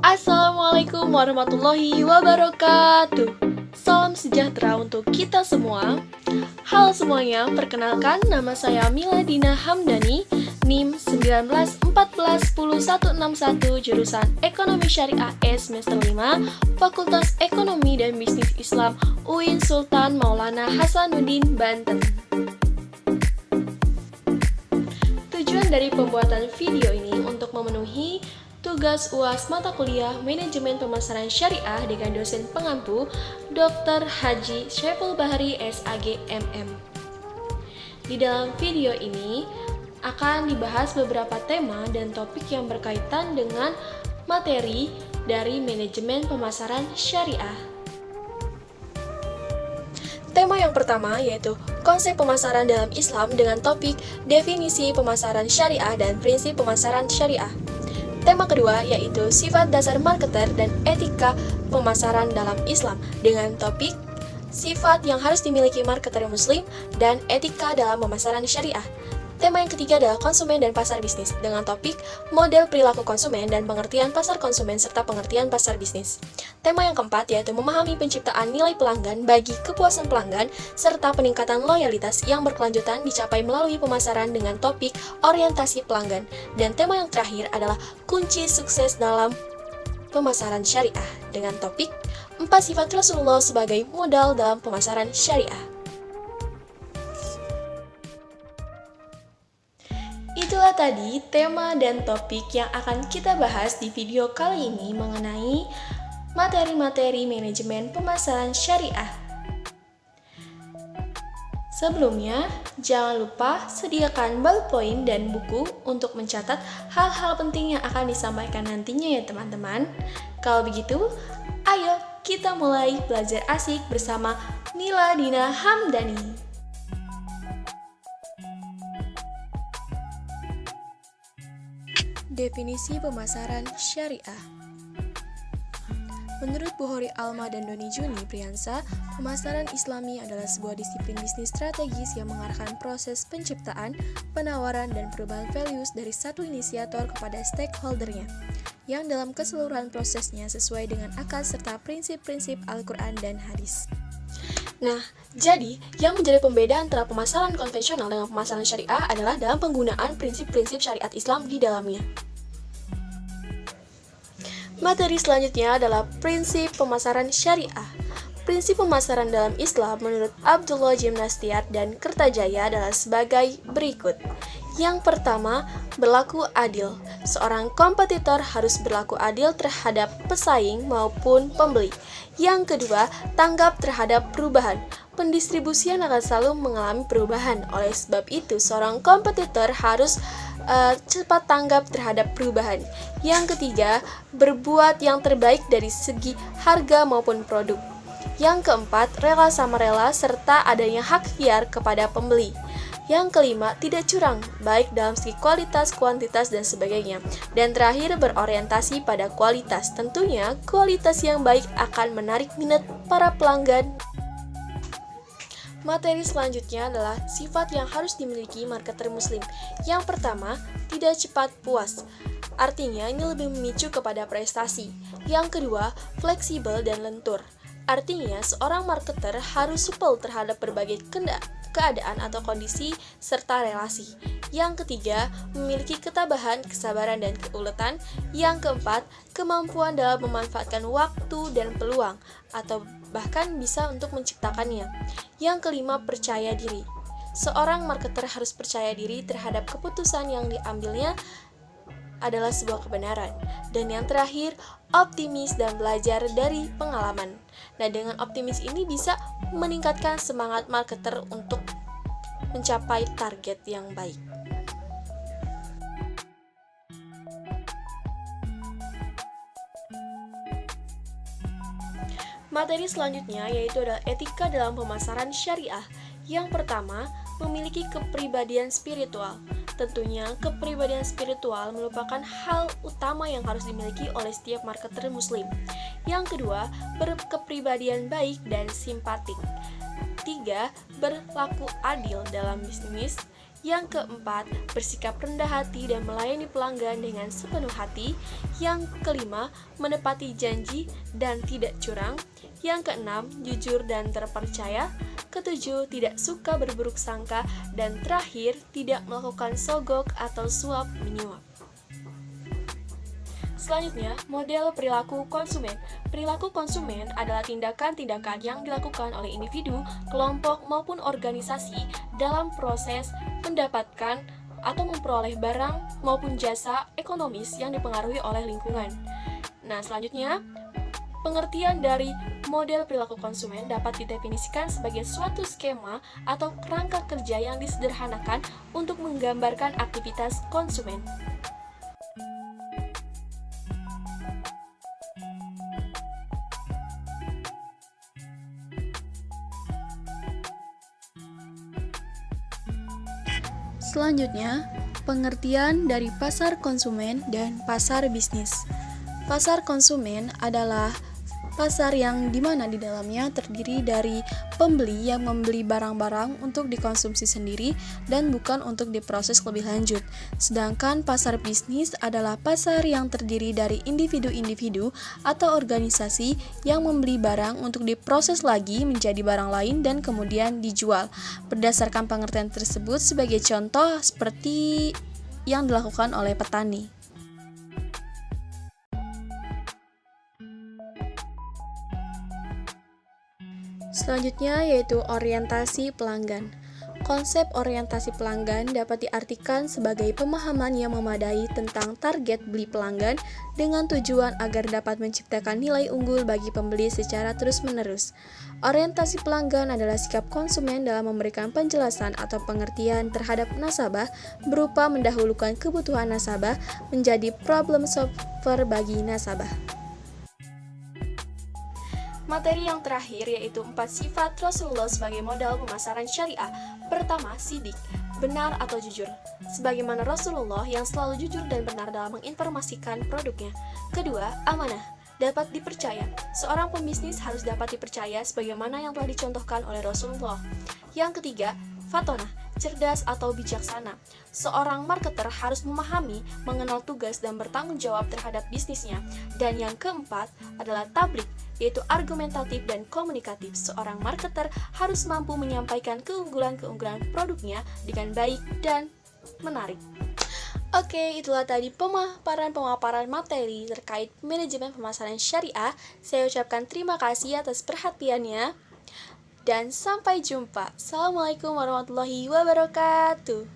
Assalamualaikum warahmatullahi wabarakatuh. Salam sejahtera untuk kita semua. Halo semuanya, perkenalkan nama saya Miladina Hamdani, NIM 1914101161, jurusan Ekonomi Syariah S semester 5, Fakultas Ekonomi dan Bisnis Islam UIN Sultan Maulana Hasanuddin, Banten. Tujuan dari pembuatan video ini untuk memenuhi tugas UAS mata kuliah Manajemen Pemasaran Syariah dengan dosen pengampu Dr. Haji Syaiful Bahri SAG MM. Di dalam video ini akan dibahas beberapa tema dan topik yang berkaitan dengan materi dari Manajemen Pemasaran Syariah. Tema yang pertama yaitu konsep pemasaran dalam Islam dengan topik definisi pemasaran syariah dan prinsip pemasaran syariah. Tema kedua yaitu sifat dasar marketer dan etika pemasaran dalam Islam dengan topik sifat yang harus dimiliki marketer muslim dan etika dalam pemasaran syariah. Tema yang ketiga adalah konsumen dan pasar bisnis dengan topik model perilaku konsumen dan pengertian pasar konsumen serta pengertian pasar bisnis. Tema yang keempat yaitu memahami penciptaan nilai pelanggan bagi kepuasan pelanggan serta peningkatan loyalitas yang berkelanjutan dicapai melalui pemasaran dengan topik orientasi pelanggan. Dan tema yang terakhir adalah kunci sukses dalam pemasaran syariah dengan topik 4 sifat Rasulullah sebagai modal dalam pemasaran syariah. Itulah tadi tema dan topik yang akan kita bahas di video kali ini mengenai materi-materi manajemen pemasaran syariah. Sebelumnya, jangan lupa sediakan ballpoint dan buku untuk mencatat hal-hal penting yang akan disampaikan nantinya ya teman-teman. Kalau begitu, ayo kita mulai belajar asik bersama Miladina Hamdani. Definisi pemasaran syariah. Menurut Bukhari Alma dan Doni Juni Priyansa, pemasaran Islami adalah sebuah disiplin bisnis strategis yang mengarahkan proses penciptaan, penawaran, dan perubahan values dari satu inisiator kepada stakeholdernya, yang dalam keseluruhan prosesnya sesuai dengan akal serta prinsip-prinsip Al-Quran dan hadis. Nah, jadi yang menjadi pembeda antara pemasaran konvensional dengan pemasaran syariah adalah dalam penggunaan prinsip-prinsip syariat Islam di dalamnya. Materi selanjutnya adalah prinsip pemasaran syariah. Prinsip pemasaran dalam Islam menurut Abdullah Jimnastiar dan Kertajaya adalah sebagai berikut. Yang pertama, berlaku adil. Seorang kompetitor harus berlaku adil terhadap pesaing maupun pembeli. Yang kedua, tanggap terhadap perubahan. Pendistribusian akan selalu mengalami perubahan. Oleh sebab itu, seorang kompetitor harus cepat tanggap terhadap perubahan. Yang ketiga, berbuat yang terbaik dari segi harga maupun produk. Yang keempat, rela sama rela serta adanya hak hiar kepada pembeli. Yang kelima, tidak curang, baik dalam segi kualitas, kuantitas, dan sebagainya. Dan terakhir, berorientasi pada kualitas. Tentunya, kualitas yang baik akan menarik minat para pelanggan. Materi selanjutnya adalah sifat yang harus dimiliki marketer muslim. Yang pertama, tidak cepat puas. Artinya, ini lebih memicu kepada prestasi. Yang kedua, fleksibel dan lentur. Artinya, seorang marketer harus supel terhadap berbagai keadaan atau kondisi serta relasi. Yang ketiga, memiliki ketabahan, kesabaran, dan keuletan. Yang keempat, kemampuan dalam memanfaatkan waktu dan peluang, atau bahkan bisa untuk menciptakannya. Yang kelima, percaya diri. Seorang marketer harus percaya diri terhadap keputusan yang diambilnya adalah sebuah kebenaran. Dan yang terakhir, optimis dan belajar dari pengalaman. Nah, dengan optimis ini bisa meningkatkan semangat marketer untuk mencapai target yang baik. Materi selanjutnya yaitu adalah etika dalam pemasaran syariah. Yang pertama, memiliki kepribadian spiritual. Tentunya, kepribadian spiritual merupakan hal utama yang harus dimiliki oleh setiap marketer muslim. Yang kedua, berkepribadian baik dan simpatik. 3. Berlaku adil dalam bisnis. Yang keempat, bersikap rendah hati dan melayani pelanggan dengan sepenuh hati. Yang kelima, menepati janji dan tidak curang. Yang keenam, jujur dan terpercaya. Ketujuh, tidak suka berburuk sangka. Dan terakhir, tidak melakukan sogok atau suap menyuap. Selanjutnya, model perilaku konsumen. Perilaku konsumen adalah tindakan-tindakan yang dilakukan oleh individu, kelompok, maupun organisasi dalam proses mendapatkan atau memperoleh barang maupun jasa ekonomis yang dipengaruhi oleh lingkungan. Nah, selanjutnya, pengertian dari model perilaku konsumen dapat didefinisikan sebagai suatu skema atau kerangka kerja yang disederhanakan untuk menggambarkan aktivitas konsumen. Selanjutnya, pengertian dari pasar konsumen dan pasar bisnis. Pasar konsumen adalah pasar yang dimana di dalamnya terdiri dari pembeli yang membeli barang-barang untuk dikonsumsi sendiri dan bukan untuk diproses lebih lanjut. Sedangkan pasar bisnis adalah pasar yang terdiri dari individu-individu atau organisasi yang membeli barang untuk diproses lagi menjadi barang lain dan kemudian dijual. Berdasarkan pengertian tersebut, sebagai contoh seperti yang dilakukan oleh petani. Selanjutnya yaitu orientasi pelanggan. Konsep orientasi pelanggan dapat diartikan sebagai pemahaman yang memadai tentang target beli pelanggan dengan tujuan agar dapat menciptakan nilai unggul bagi pembeli secara terus-menerus. Orientasi pelanggan adalah sikap konsumen dalam memberikan penjelasan atau pengertian terhadap nasabah berupa mendahulukan kebutuhan nasabah menjadi problem solver bagi nasabah. Materi yang terakhir yaitu 4 sifat Rasulullah sebagai modal pemasaran syariah. Pertama, sidik, benar atau jujur. Sebagaimana Rasulullah yang selalu jujur dan benar dalam menginformasikan produknya. Kedua, amanah, dapat dipercaya. Seorang pembisnis harus dapat dipercaya sebagaimana yang telah dicontohkan oleh Rasulullah. Yang ketiga, fatonah, cerdas atau bijaksana. Seorang marketer harus memahami, mengenal tugas dan bertanggung jawab terhadap bisnisnya. Dan yang keempat adalah tablik, yaitu argumentatif dan komunikatif. Seorang marketer harus mampu menyampaikan keunggulan-keunggulan produknya dengan baik dan menarik. Oke, itulah tadi pemaparan materi terkait manajemen pemasaran syariah. Saya ucapkan terima kasih atas perhatiannya. Dan sampai jumpa. Assalamualaikum warahmatullahi wabarakatuh.